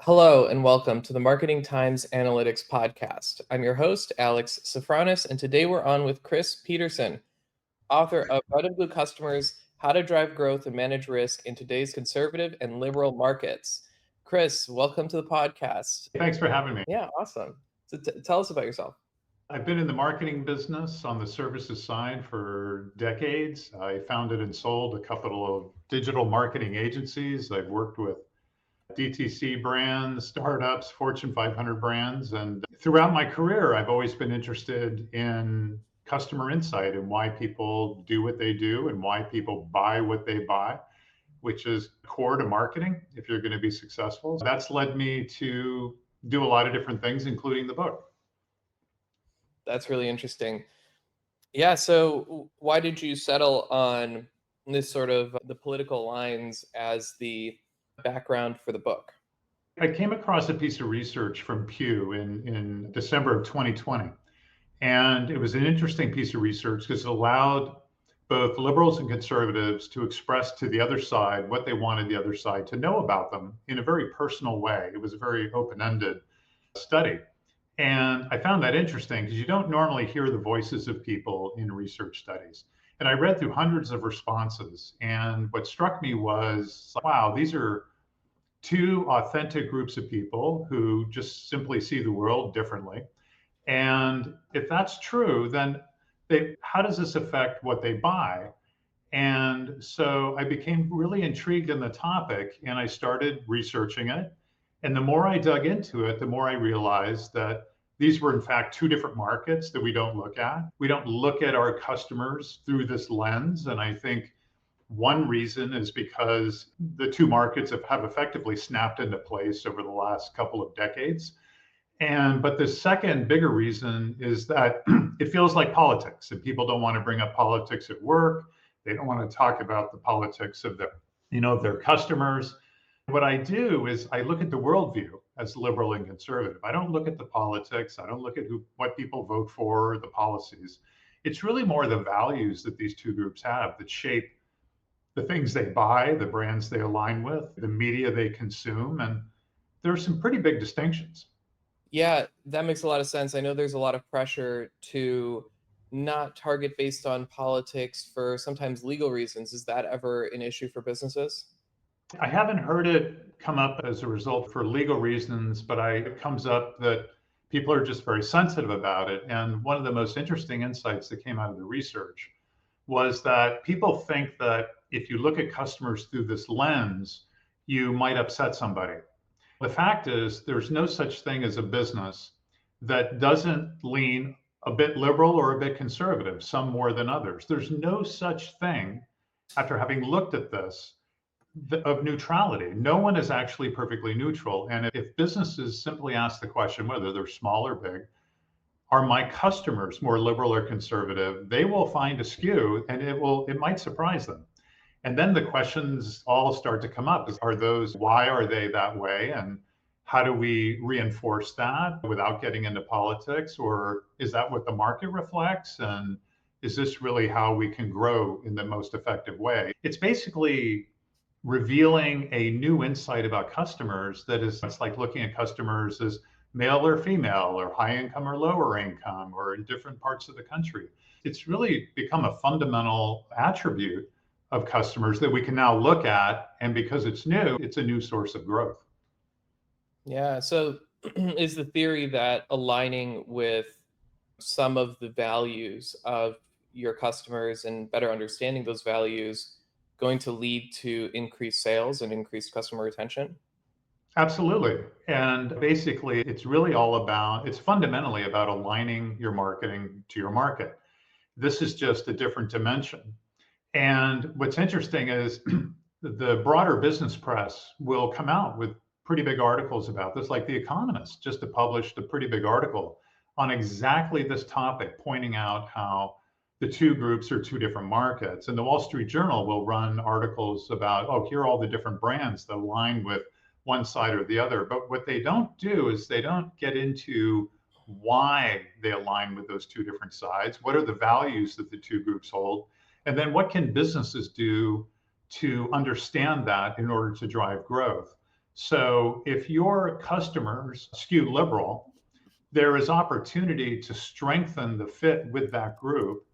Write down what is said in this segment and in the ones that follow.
Hello and welcome to the Marketing Times Analytics Podcast. I'm your host, Alex Sofronas, and today we're on with Chris Peterson, author of Red and Blue Customers, How to Drive Growth and Manage Risk in Today's Conservative and Liberal Markets. Chris, welcome to the podcast. Thanks for having me. Yeah, awesome. So tell us about yourself. I've been in the marketing business on the services side for decades. I founded and sold a couple of digital marketing agencies. I've worked with DTC brands, startups, Fortune 500 brands. And throughout my career, I've always been interested in customer insight and why people do what they do and why people buy what they buy, which is core to marketing if you're going to be successful. That's led me to do a lot of different things, including the book. That's really interesting. Yeah, so why did you settle on this sort of the political lines as the background for the book? I came across a piece of research from Pew in December of 2020. And it was an interesting piece of research because it allowed both liberals and conservatives to express to the other side what they wanted the other side to know about them in a very personal way. It was a very open-ended study. And I found that interesting because you don't normally hear the voices of people in research studies. And I read through hundreds of responses. And what struck me was, wow, these are two authentic groups of people who just simply see the world differently. And if that's true, then how does this affect what they buy? And so I became really intrigued in the topic and I started researching it. And the more I dug into it, the more I realized that these were in fact two different markets that we don't look at. We don't look at our customers through this lens. And I think one reason is because the two markets have effectively snapped into place over the last couple of decades. But the second bigger reason is that it feels like politics, and people don't want to bring up politics at work. They don't want to talk about the politics of their customers. What I do is I look at the worldview as liberal and conservative. I don't look at the politics. I don't look at what people vote for, or the policies. It's really more the values that these two groups have that shape the things they buy, the brands they align with, the media they consume, and there are some pretty big distinctions. Yeah, that makes a lot of sense. I know there's a lot of pressure to not target based on politics for sometimes legal reasons. Is that ever an issue for businesses? I haven't heard it come up as a result for legal reasons, but it comes up that people are just very sensitive about it. And one of the most interesting insights that came out of the research was that people think that if you look at customers through this lens, you might upset somebody. The fact is, there's no such thing as a business that doesn't lean a bit liberal or a bit conservative, some more than others. There's no such thing, after having looked at this, of neutrality. No one is actually perfectly neutral. And if businesses simply ask the question, whether they're small or big, are my customers more liberal or conservative, they will find a skew and it might surprise them. And then the questions all start to come up. Why are they that way? And how do we reinforce that without getting into politics? Or is that what the market reflects? And is this really how we can grow in the most effective way? It's basically revealing a new insight about customers it's like looking at customers as male or female or high income or lower income or in different parts of the country. It's really become a fundamental attribute of customers that we can now look at. And because it's new, it's a new source of growth. Yeah. So is the theory that aligning with some of the values of your customers and better understanding those values going to lead to increased sales and increased customer retention? Absolutely. And basically, it's fundamentally about aligning your marketing to your market. This is just a different dimension. And what's interesting is the broader business press will come out with pretty big articles about this, like The Economist just published a pretty big article on exactly this topic, pointing out how the two groups are two different markets. And the Wall Street Journal will run articles about, here are all the different brands that align with one side or the other. But what they don't do is they don't get into why they align with those two different sides. What are the values that the two groups hold? And then what can businesses do to understand that in order to drive growth? So if your customers skew liberal, there is opportunity to strengthen the fit with that group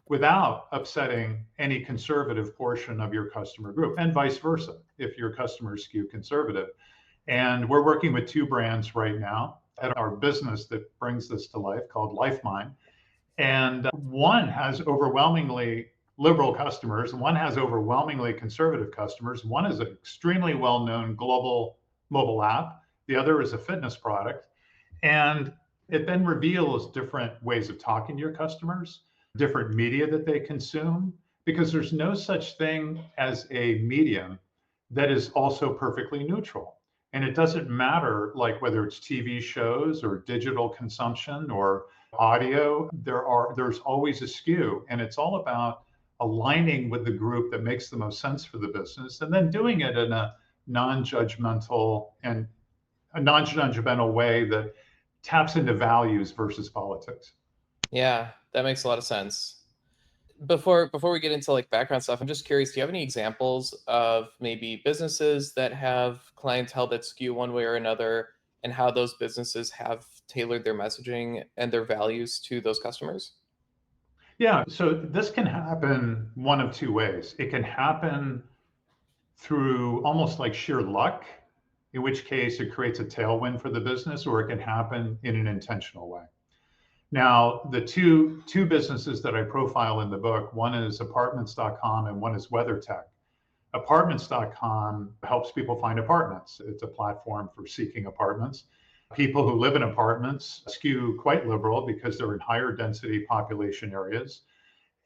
without upsetting any conservative portion of your customer group, and vice versa if your customers skew conservative. And we're working with two brands right now at our business that brings this to life called LifeMind. And one has overwhelmingly liberal customers, one has overwhelmingly conservative customers. One is an extremely well known global mobile app, the other is a fitness product. And it then reveals different ways of talking to your customers, different media that they consume, because there's no such thing as a medium that is also perfectly neutral. And it doesn't matter like whether it's TV shows or digital consumption or audio, there's always a skew. And it's all about aligning with the group that makes the most sense for the business and then doing it in a non-judgmental and a non-judgmental way that taps into values versus politics. Yeah, that makes a lot of sense. Before we get into like background stuff, I'm just curious, do you have any examples of maybe businesses that have clientele that skew one way or another and how those businesses have tailored their messaging and their values to those customers? Yeah, so this can happen one of two ways. It can happen through almost like sheer luck, in which case it creates a tailwind for the business, or it can happen in an intentional way. Now, the two businesses that I profile in the book, one is apartments.com and one is WeatherTech. Apartments.com helps people find apartments. It's a platform for seeking apartments. People who live in apartments skew quite liberal because they're in higher density population areas.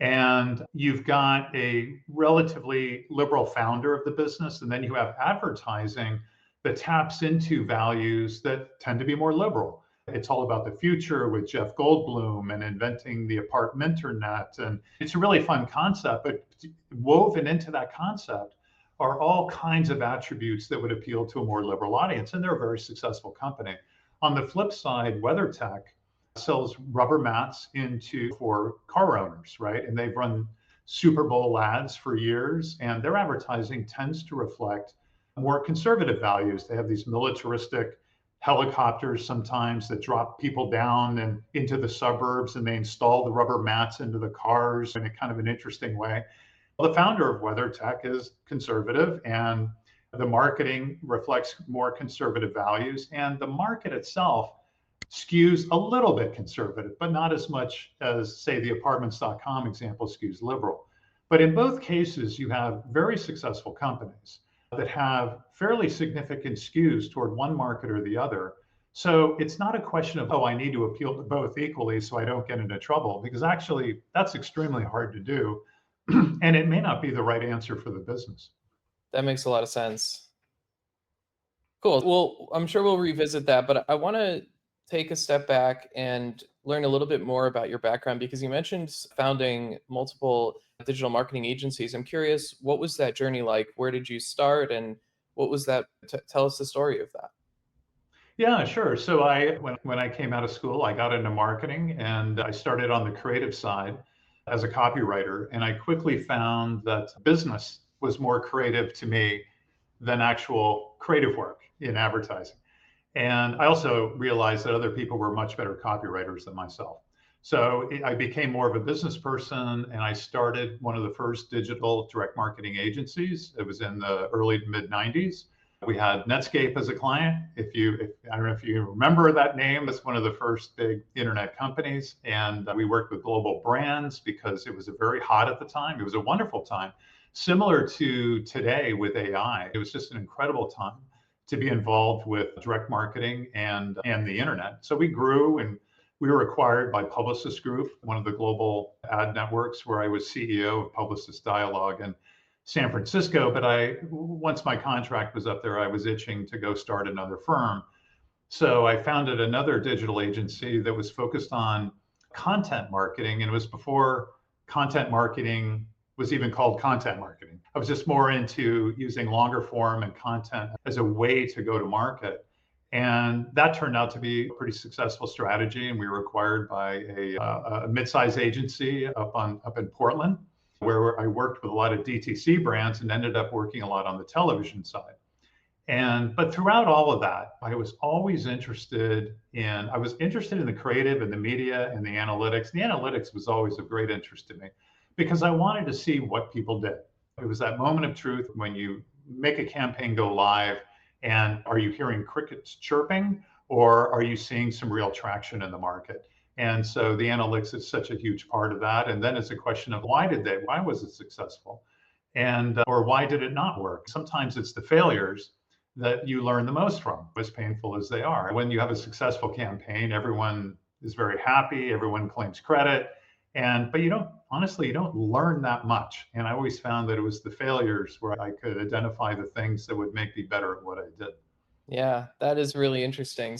And you've got a relatively liberal founder of the business, and then you have advertising that taps into values that tend to be more liberal. It's all about the future with Jeff Goldblum and inventing the apartment internet. And it's a really fun concept, but woven into that concept are all kinds of attributes that would appeal to a more liberal audience. And they're a very successful company. On the flip side, WeatherTech sells rubber mats for car owners, right? And they've run Super Bowl ads for years, and their advertising tends to reflect more conservative values. They have these militaristic helicopters sometimes that drop people down and into the suburbs, and they install the rubber mats into the cars in a kind of an interesting way. Well, the founder of WeatherTech is conservative, and the marketing reflects more conservative values, and the market itself skews a little bit conservative, but not as much as, say, the apartments.com example skews liberal. But in both cases, you have very successful companies that have fairly significant skews toward one market or the other. So it's not a question of, oh, I need to appeal to both equally so I don't get into trouble, because actually that's extremely hard to do. And it may not be the right answer for the business. That makes a lot of sense. Cool. Well, I'm sure we'll revisit that, but I want to take a step back and learn a little bit more about your background because you mentioned founding multiple digital marketing agencies. I'm curious, what was that journey like? Where did you start and what was that? Tell us the story of that. Yeah, sure. So when I came out of school, I got into marketing and I started on the creative side as a copywriter. And I quickly found that business was more creative to me than actual creative work in advertising. And I also realized that other people were much better copywriters than myself. So I became more of a business person and I started one of the first digital direct marketing agencies. It was in the early to mid 90s. We had Netscape as a client. I don't know if you remember that name, it's one of the first big internet companies. And we worked with global brands because it was very hot at the time. It was a wonderful time. Similar to today with AI, it was just an incredible time to be involved with direct marketing and the internet. So we grew and we were acquired by Publicis Group, one of the global ad networks where I was CEO of Publicis Dialogue in San Francisco. But once my contract was up there, I was itching to go start another firm. So I founded another digital agency that was focused on content marketing. And it was before content marketing was even called content marketing. I was just more into using longer form and content as a way to go to market. And that turned out to be a pretty successful strategy. And we were acquired by a mid-sized agency up in Portland, where I worked with a lot of DTC brands and ended up working a lot on the television side. But throughout all of that, I was always interested in the creative and the media and the analytics. The analytics was always of great interest to me because I wanted to see what people did. It was that moment of truth when you make a campaign go live, and are you hearing crickets chirping, or are you seeing some real traction in the market? And so the analytics is such a huge part of that. And then it's a question of why was it successful? Or why did it not work? Sometimes it's the failures that you learn the most from, as painful as they are. When you have a successful campaign, everyone is very happy, everyone claims credit, but you don't learn that much. And I always found that it was the failures where I could identify the things that would make me better at what I did. Yeah, that is really interesting.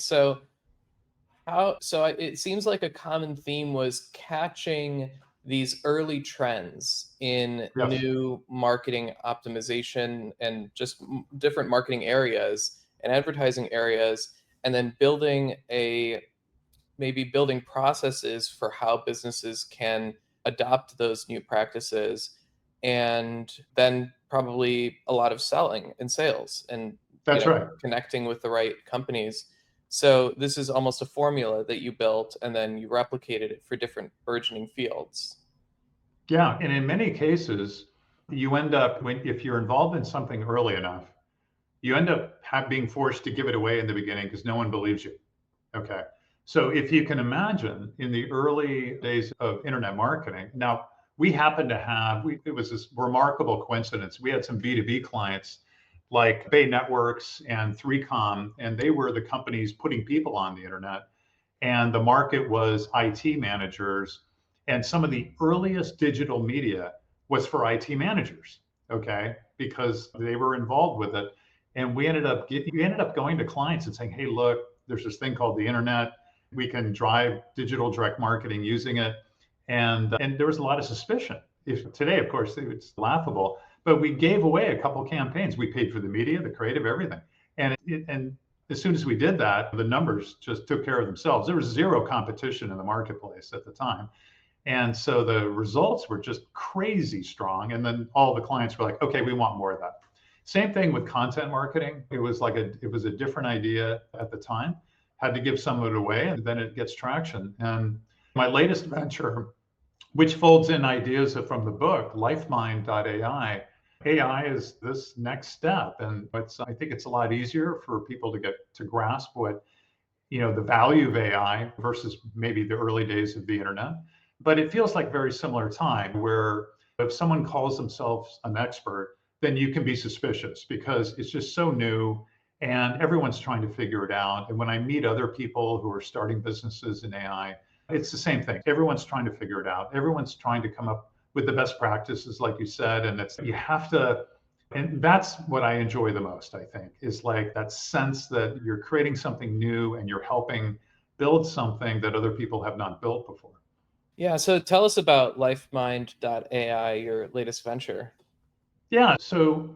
It seems like a common theme was catching these early trends in Yes, new marketing optimization and just different marketing areas and advertising areas, and then building processes for how businesses can adopt those new practices, and then probably a lot of selling and sales and that's right. connecting with the right companies. So this is almost a formula that you built and then you replicated it for different burgeoning fields. Yeah, and in many cases, you end up if you're involved in something early enough, you end up being forced to give it away in the beginning because no one believes you. Okay. So if you can imagine in the early days of internet marketing, now we happen to it was this remarkable coincidence. We had some B2B clients like Bay Networks and 3Com, and they were the companies putting people on the internet. And the market was IT managers. And some of the earliest digital media was for IT managers, okay, because they were involved with it. And we ended up going to clients and saying, hey, look, there's this thing called the internet. We can drive digital direct marketing using it. And there was a lot of suspicion. If today, of course, it's laughable, but we gave away a couple campaigns. We paid for the media, the creative, everything. And as soon as we did that, the numbers just took care of themselves. There was zero competition in the marketplace at the time. And so the results were just crazy strong. And then all the clients were like, okay, we want more of that. Same thing with content marketing. It was a different idea at the time. Had to give some of it away, and then it gets traction. And my latest venture, which folds in ideas from the book, lifemind.ai. AI is this next step, and I think it's a lot easier for people to get to grasp what the value of AI versus maybe the early days of the internet. But it feels like very similar time where if someone calls themselves an expert, then you can be suspicious because it's just so new and everyone's trying to figure it out. And when I meet other people who are starting businesses in AI, it's the same thing. Everyone's trying to figure it out. Everyone's trying to come up with the best practices, like you said, and you have to. And that's what I enjoy the most, I think, is like that sense that you're creating something new and you're helping build something that other people have not built before. Yeah, so tell us about lifemind.ai, your latest venture. Yeah. So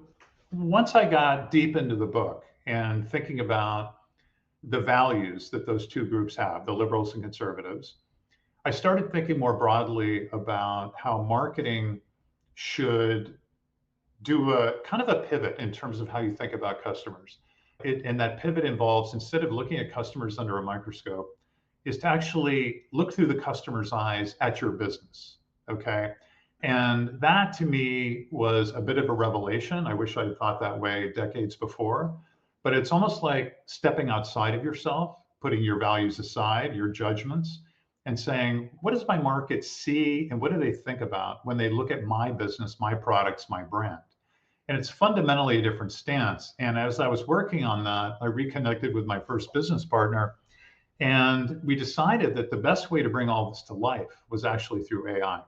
once I got deep into the book and thinking about the values that those two groups have, the liberals and conservatives, I started thinking more broadly about how marketing should do a kind of a pivot in terms of how you think about customers. And that pivot involves, instead of looking at customers under a microscope, is to actually look through the customer's eyes at your business. Okay. And that to me was a bit of a revelation. I wish I had thought that way decades before, but it's almost like stepping outside of yourself, putting your values aside, your judgments, and saying, what does my market see and what do they think about when they look at my business, my products, my brand? And it's fundamentally a different stance. And as I was working on that, I reconnected with my first business partner. And we decided that the best way to bring all this to life was actually through AI.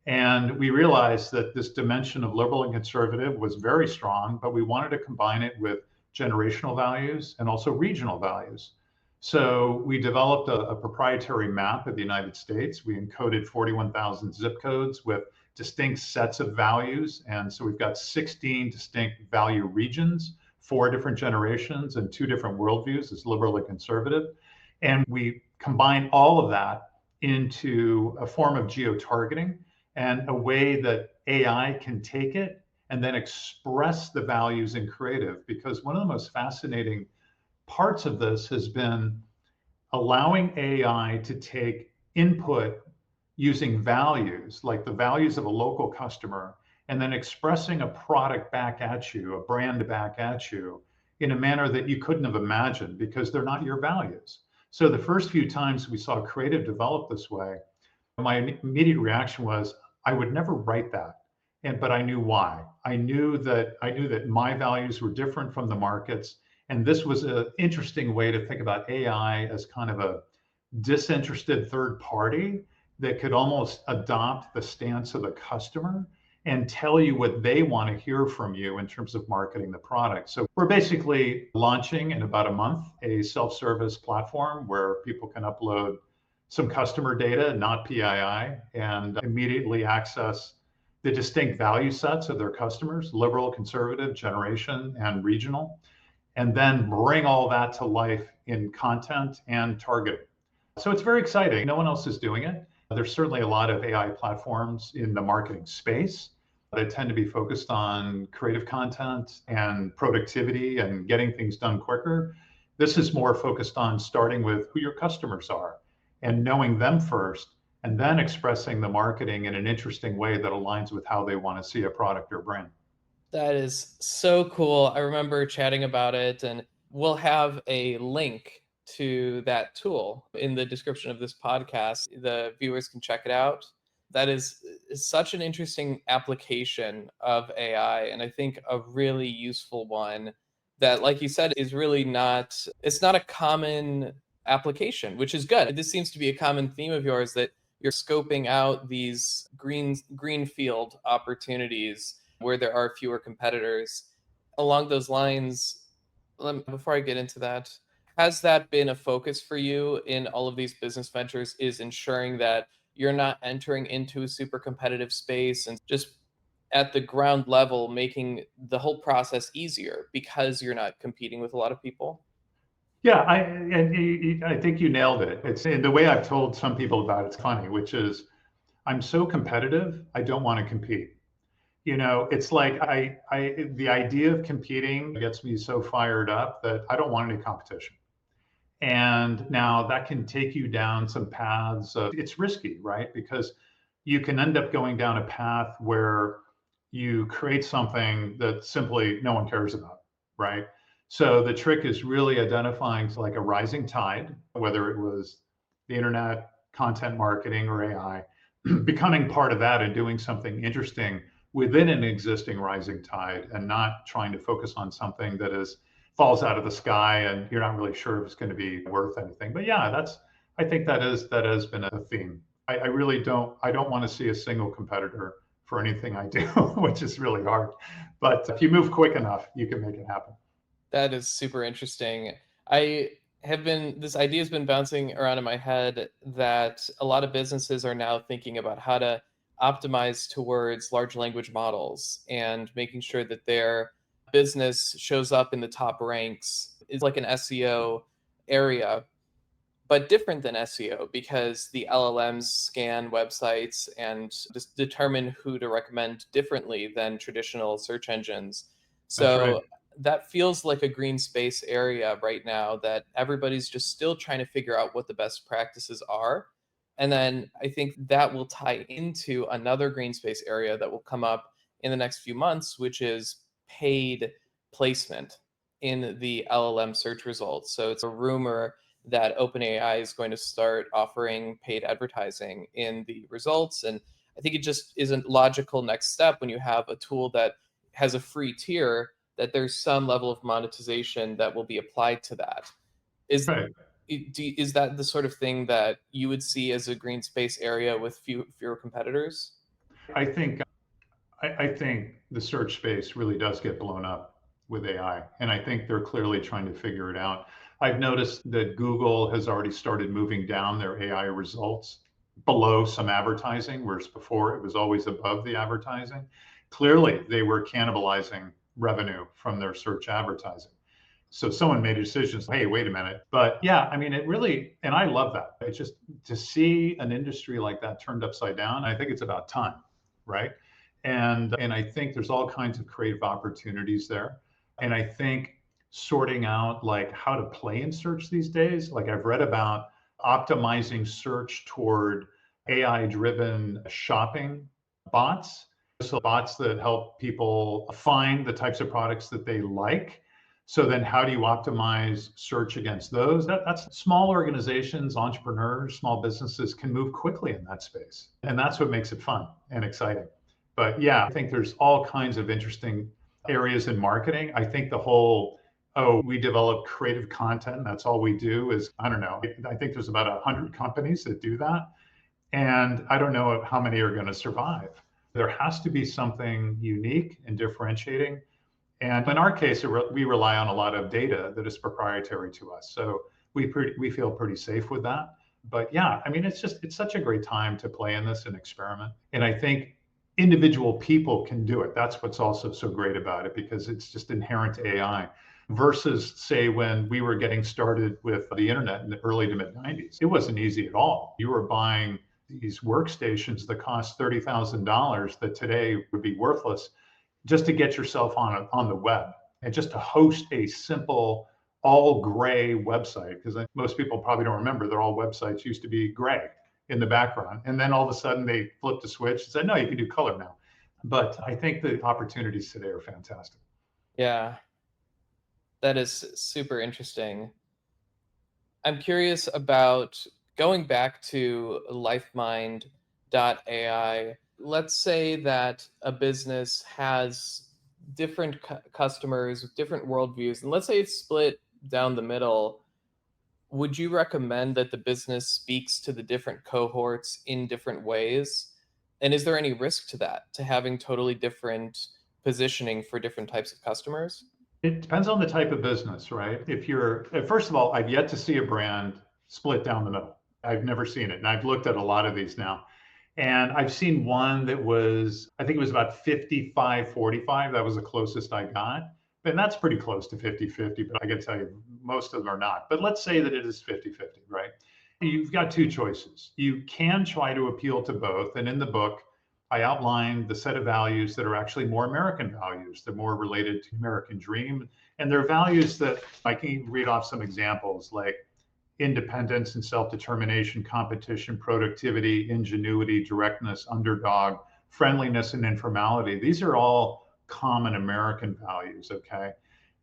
And we realized that this dimension of liberal and conservative was very strong, but we wanted to combine it with generational values and also regional values. So we developed a proprietary map of the United States. We encoded 41,000 zip codes with distinct sets of values. And so we've got 16 distinct value regions, 4 different generations, and 2 different worldviews as liberal and conservative. And we combine all of that into a form of geo-targeting and a way that AI can take it and then express the values in creative. Because one of the most fascinating parts of this has been allowing AI to take input using values, like the values of a local customer, and then expressing a product back at you, a brand back at you, in a manner that you couldn't have imagined because they're not your values. So the first few times we saw creative develop this way, my immediate reaction was, I would never write that. But I knew why. I knew that my values were different from the markets. And this was an interesting way to think about AI as kind of a disinterested third party that could almost adopt the stance of the customer and tell you what they want to hear from you in terms of marketing the product. So we're basically launching in about a month a self-service platform where people can upload some customer data, not PII, and immediately access the distinct value sets of their customers, liberal, conservative, generation, and regional, and then bring all that to life in content and targeting. So it's very exciting. No one else is doing it. There's certainly a lot of AI platforms in the marketing space that tend to be focused on creative content and productivity and getting things done quicker. This is more focused on starting with who your customers are and knowing them first, and then expressing the marketing in an interesting way that aligns with how they want to see a product or brand. That is so cool. I remember chatting about it, and we'll have a link to that tool in the description of this podcast. The viewers can check it out. That is such an interesting application of AI, and I think a really useful one that, like you said, is really not, it's not a common application, which is good. This seems to be a common theme of yours, that you're scoping out these greenfield opportunities where there are fewer competitors. Along those lines, before I get into that, has that been a focus for you in all of these business ventures, is ensuring that you're not entering into a super competitive space and just at the ground level making the whole process easier because you're not competing with a lot of people? Yeah, I think you nailed it. It's in the way I've told some people about it's funny, which is I'm so competitive, I don't want to compete. It's like the idea of competing gets me so fired up that I don't want any competition. And now that can take you down some paths of, it's risky, right? Because you can end up going down a path where you create something that simply no one cares about, right? So the trick is really identifying like a rising tide, whether it was the internet, content marketing, or AI, becoming part of that and doing something interesting within an existing rising tide, and not trying to focus on something that is falls out of the sky and you're not really sure if it's going to be worth anything. But yeah, I think that has been a theme. I really don't want to see a single competitor for anything I do, which is really hard. But if you move quick enough, you can make it happen. That is super interesting. I have been, this idea has been bouncing around in my head that a lot of businesses are now thinking about how to optimize towards large language models and making sure that their business shows up in the top ranks. It's like an SEO area, but different than SEO because the LLMs scan websites and just determine who to recommend differently than traditional search engines. That's right. So that feels like a green space area right now that everybody's just still trying to figure out what the best practices are. And then I think that will tie into another green space area that will come up in the next few months, which is paid placement in the LLM search results. So it's a rumor that OpenAI is going to start offering paid advertising in the results. And I think it just is a logical next step when you have a tool that has a free tier, that there's some level of monetization that will be applied to that. Is Right. is that the sort of thing that you would see as a green space area with fewer competitors? I think I think the search space really does get blown up with AI, and I think they're clearly trying to figure it out. I've noticed that Google has already started moving down their AI results below some advertising, whereas before it was always above the advertising. Clearly, they were cannibalizing revenue from their search advertising. So someone made a decision, hey, wait a minute. But yeah, I mean, it really, and I love that. It's just to see an industry like that turned upside down, I think it's about time, right? And I think there's all kinds of creative opportunities there. And I think sorting out like how to play in search these days, like I've read about optimizing search toward AI driven shopping bots. So bots that help people find the types of products that they like. So then how do you optimize search against those? That's small organizations, entrepreneurs, small businesses can move quickly in that space. And that's what makes it fun and exciting. But yeah, I think there's all kinds of interesting areas in marketing. I think the whole, oh, we develop creative content, that's all we do is, I don't know. I think there's about 100 companies that do that. And I don't know how many are going to survive. There has to be something unique and differentiating. And in our case, we rely on a lot of data that is proprietary to us. So we feel pretty safe with that. But yeah, I mean, it's such a great time to play in this and experiment. And I think individual people can do it. That's what's also so great about it, because it's just inherent to AI versus say when we were getting started with the internet in the early to mid 90s. It wasn't easy at all. You were buying these workstations that cost $30,000 that today would be worthless just to get yourself on the web and just to host a simple all gray website, because most people probably don't remember that all websites used to be gray in the background. And then all of a sudden they flipped a switch and said, no, you can do color now. But I think the opportunities today are fantastic. Yeah, that is super interesting. I'm curious about going back to lifemind.ai. Let's say that a business has different customers with different worldviews, and let's say it's split down the middle. Would you recommend that the business speaks to the different cohorts in different ways? And is there any risk to that, to having totally different positioning for different types of customers? It depends on the type of business, right? If you're, first of all, I've yet to see a brand split down the middle. I've never seen it. And I've looked at a lot of these now. And I've seen one that was, I think it was about 55-45. That was the closest I got. And that's pretty close to 50-50, but I can tell you, most of them are not. But let's say that it is 50-50, right? You've got two choices. You can try to appeal to both. And in the book, I outlined the set of values that are actually more American values. They're more related to American dream. And they're values that I can read off some examples like independence and self-determination, competition, productivity, ingenuity, directness, underdog, friendliness, and informality. These are all common American values, okay?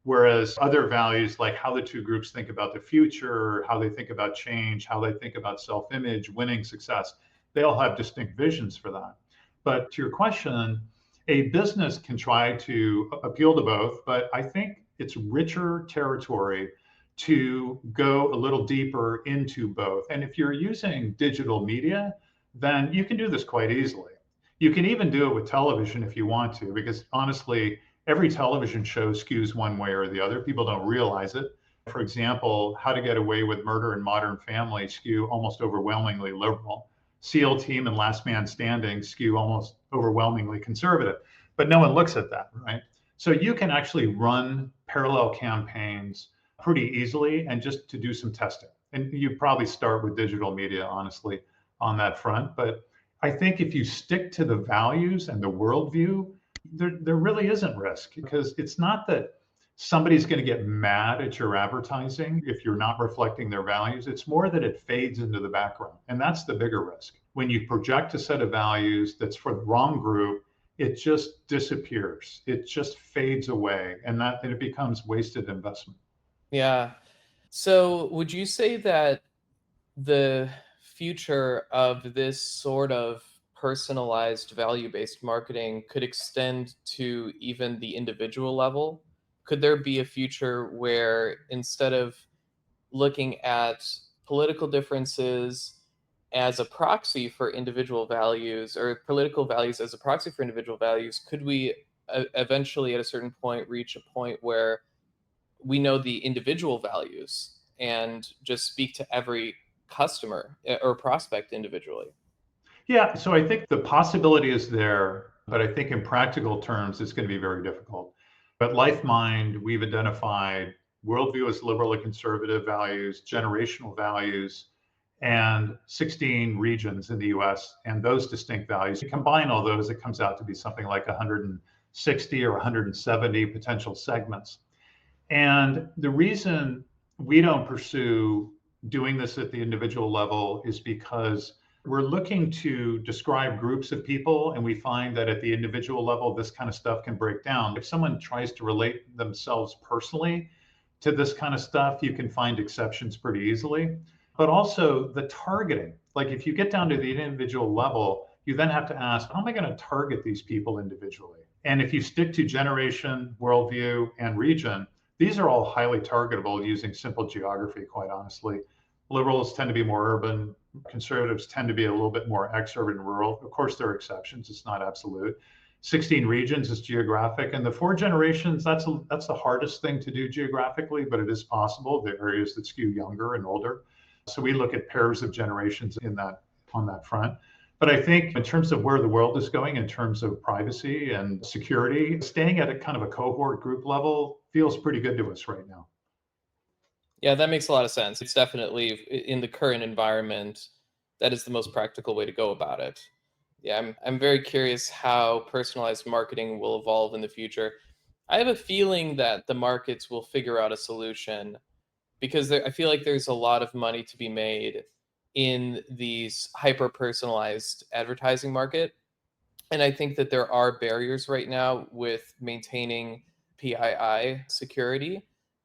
Whereas other values like how the two groups think about the future, how they think about change, how they think about self-image, winning, success, they all have distinct visions for that. But to your question, a business can try to appeal to both, but I think it's richer territory to go a little deeper into both. And if you're using digital media, then you can do this quite easily. You can even do it with television if you want to, because honestly, every television show skews one way or the other. People don't realize it. For example, How to Get Away with Murder in Modern Family skew almost overwhelmingly liberal. SEAL Team and Last Man Standing skew almost overwhelmingly conservative, but no one looks at that, right? So you can actually run parallel campaigns pretty easily and just to do some testing. And you probably start with digital media, honestly, on that front. But I think if you stick to the values and the worldview, there really isn't risk, because it's not that somebody's going to get mad at your advertising if you're not reflecting their values. It's more that it fades into the background. And that's the bigger risk. When you project a set of values that's for the wrong group, it just disappears. It just fades away, and it becomes wasted investment. Yeah. So would you say that the future of this sort of personalized value-based marketing could extend to even the individual level? Could there be a future where instead of looking at political differences as a proxy for individual values, or political values as a proxy for individual values, could we eventually at a certain point reach a point where we know the individual values and just speak to every customer or prospect individually? Yeah, so I think the possibility is there, but I think in practical terms, it's going to be very difficult. At LifeMind, we've identified worldview as liberal and conservative values, generational values, and 16 regions in the US and those distinct values. You combine all those, it comes out to be something like 160 or 170 potential segments. And the reason we don't pursue doing this at the individual level is because we're looking to describe groups of people, and we find that at the individual level, this kind of stuff can break down. If someone tries to relate themselves personally to this kind of stuff, you can find exceptions pretty easily. But also the targeting, like if you get down to the individual level, you then have to ask, how am I going to target these people individually? And if you stick to generation, worldview, and region, these are all highly targetable using simple geography, quite honestly. Liberals tend to be more urban, conservatives tend to be a little bit more ex-urban rural. Of course, there are exceptions, it's not absolute. 16 regions is geographic, and the 4 generations, that's the hardest thing to do geographically, but it is possible. There are areas that skew younger and older. So we look at pairs of generations in that on that front. But I think in terms of where the world is going, in terms of privacy and security, staying at a kind of a cohort group level feels pretty good to us right now. Yeah, that makes a lot of sense. It's definitely in the current environment, that is the most practical way to go about it. Yeah, I'm very curious how personalized marketing will evolve in the future. I have a feeling that the markets will figure out a solution because I feel like there's a lot of money to be made in these hyper personalized advertising market. And I think that there are barriers right now with maintaining PII security.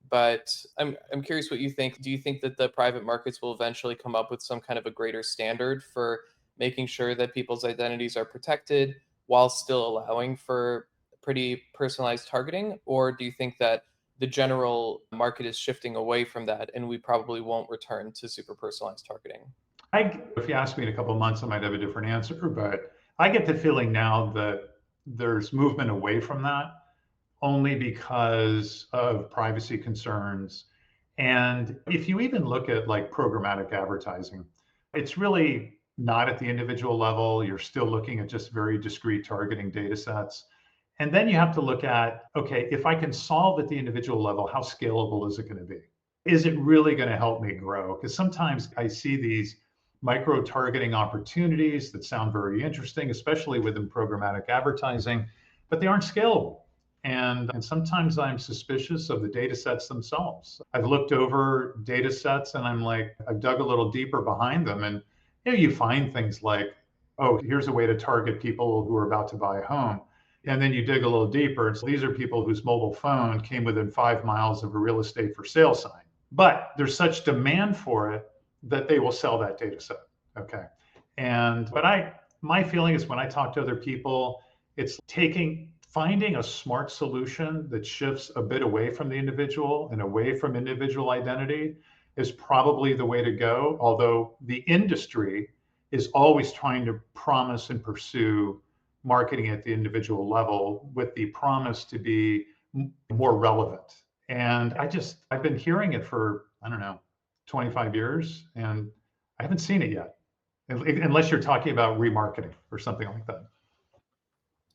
But I'm curious what you think. Do you think that the private markets will eventually come up with some kind of a greater standard for making sure that people's identities are protected while still allowing for pretty personalized targeting? Or do you think that the general market is shifting away from that and we probably won't return to super personalized targeting? If you ask me in a couple of months, I might have a different answer, but I get the feeling now that there's movement away from that only because of privacy concerns. And if you even look at like programmatic advertising, it's really not at the individual level. You're still looking at just very discrete targeting data sets. And then you have to look at, okay, if I can solve at the individual level, how scalable is it going to be? Is it really going to help me grow? Because sometimes I see these micro targeting opportunities that sound very interesting, especially within programmatic advertising, but they aren't scalable. And sometimes I'm suspicious of the data sets themselves. I've looked over data sets and I'm like, I've dug a little deeper behind them. And you find things like, oh, here's a way to target people who are about to buy a home. And then you dig a little deeper. And so these are people whose mobile phone came within 5 miles of a real estate for sale sign. But there's such demand for it that they will sell that data set. Okay. My feeling is when I talk to other people, it's finding a smart solution that shifts a bit away from the individual and away from individual identity is probably the way to go. Although the industry is always trying to promise and pursue marketing at the individual level with the promise to be more relevant. And I've been hearing it for, I don't know, 25 years, and I haven't seen it yet, unless you're talking about remarketing or something like that.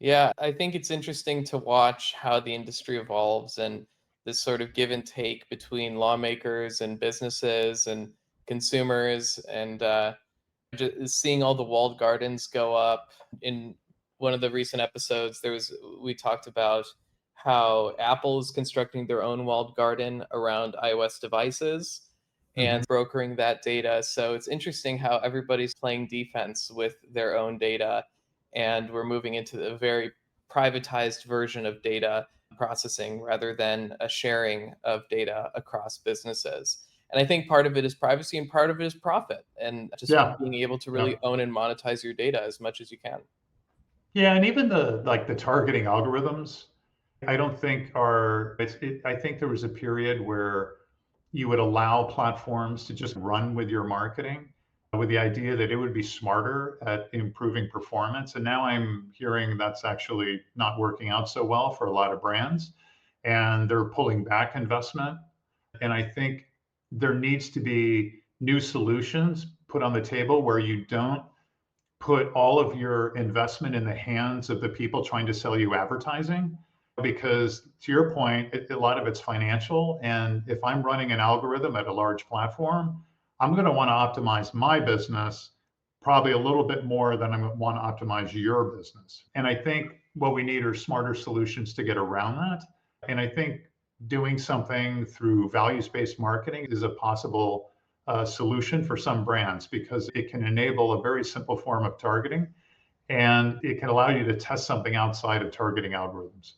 Yeah, I think it's interesting to watch how the industry evolves and this sort of give and take between lawmakers and businesses and consumers, and just seeing all the walled gardens go up. In one of the recent episodes, we talked about how Apple is constructing their own walled garden around iOS devices Mm-hmm. and brokering that data. So it's interesting how everybody's playing defense with their own data, and we're moving into a very privatized version of data processing rather than a sharing of data across businesses. And I think part of it is privacy and part of it is profit and just Yeah. being able to Yeah. really own and monetize your data as much as you can. Yeah. And even the targeting algorithms, I don't think I think there was a period where you would allow platforms to just run with your marketing with the idea that it would be smarter at improving performance. And now I'm hearing that's actually not working out so well for a lot of brands, and they're pulling back investment. And I think there needs to be new solutions put on the table where you don't put all of your investment in the hands of the people trying to sell you advertising, because to your point, a lot of it's financial. And if I'm running an algorithm at a large platform, I'm going to want to optimize my business probably a little bit more than I want to optimize your business. And I think what we need are smarter solutions to get around that. And I think doing something through values-based marketing is a possible solution for some brands because it can enable a very simple form of targeting and it can allow you to test something outside of targeting algorithms.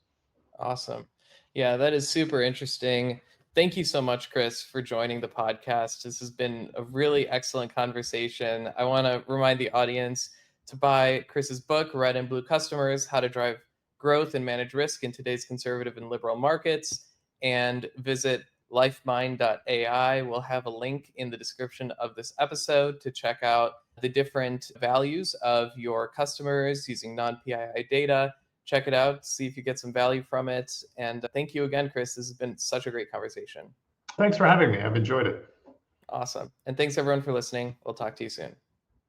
Awesome. Yeah, that is super interesting. Thank you so much, Chris, for joining the podcast. This has been a really excellent conversation. I want to remind the audience to buy Chris's book, Red and Blue Customers: How to Drive Growth and Manage Risk in Today's Conservative and Liberal Markets, and visit lifemind.ai. We'll have a link in the description of this episode to check out the different values of your customers using non-PII data. Check it out, see if you get some value from it. And thank you again, Chris. This has been such a great conversation. Thanks for having me. I've enjoyed it. Awesome. And thanks everyone for listening. We'll talk to you soon.